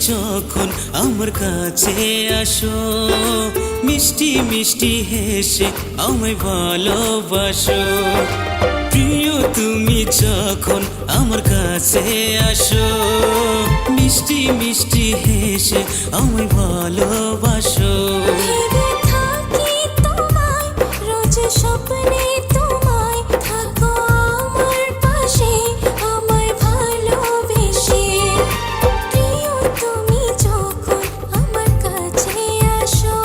যখন আমার কাছে আসো, মিষ্টি মিষ্টি হেসে আমায় ভালোবাসো। প্রিয় তুমি যখন আমার কাছে আসো, মিষ্টি মিষ্টি হেসে আমায় ভালোবাসো। ভেবে থাকি তোমায়, রোজ স্বপ্নে তোমায়, থাকো আমার পাশে আমায় ভালোবেসে। প্রিয় তুমি যখন আমার কাছে আসো,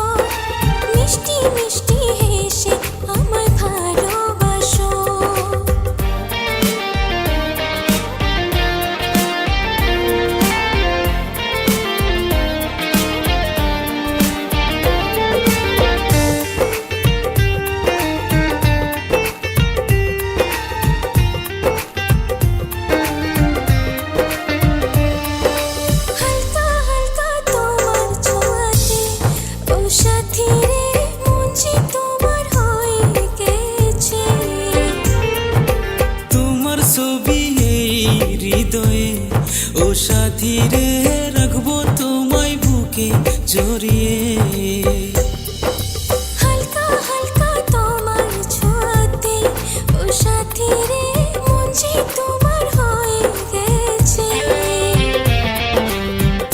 মিষ্টি মিষ্টি হেসে আমায় ভালোবাসো। হালকা হালকা তোমার ছোঁয়াতে, ও সাথী রে, মন যে তোমার হয়ে গেছে। তোমার ছবি এই হৃদয়ে, ও সাথী রে, রাখবো তোমায় বুকে জড়িয়ে। হালকা হালকা তোমার ছোঁয়াতে, ও সাথী রে, মন যে তোমার হয়ে গেছে।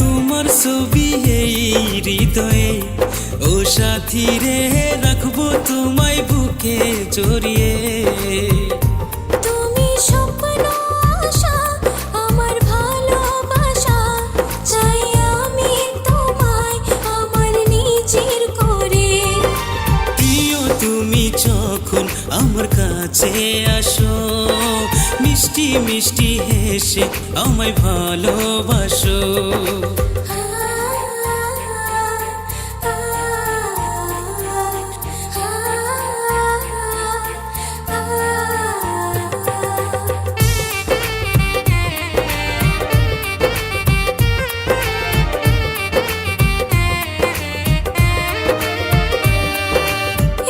তোমার ছবি এই হৃদয়ে, ও সাথী রে, রাখবো তোমায় বুকে জড়িয়ে। তুমি স্বপ্ন আশা, আমার ভালোবাসা, চাই আমি তোমায় আমার নিজের করে। প্রিয় তুমি যখন আমার কাছে আসো, মিষ্টি মিষ্টি হেসে আমায় ভালোবাসো।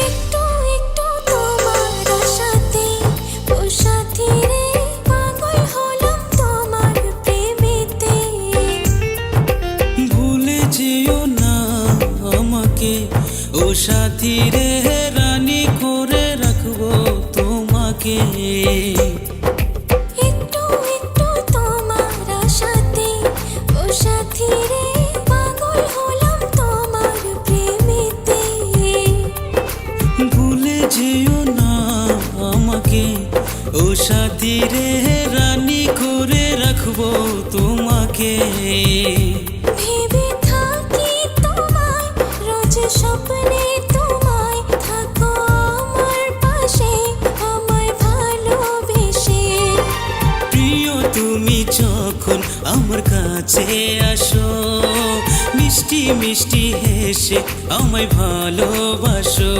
একটু একটু তোমার আশাতে, ও সাথী রে, পাগল হলাম তোমার প্রেমেতে। ভুলে যেও না আমাকে, ও সাথী রে, রানী করে রাখবো তোমাকে। একটু একটু তোমার আশাতে, ও সাথী রে, পাগল হলাম তোমার প্রেমেতে। ভুলে যেও না আমাকে, ও সাথী রে, রানী করে রাখবো তোমাকে। ভেবে থাকি তোমায়, রোজ স্বপ্নে তোমায়, থাকো আমার পাশে আমায় ভালোবেসে। প্রিয় তুমি যখন আমার কাছে আসো, মিষ্টি মিষ্টি হেসে আমায় ভালোবাসো।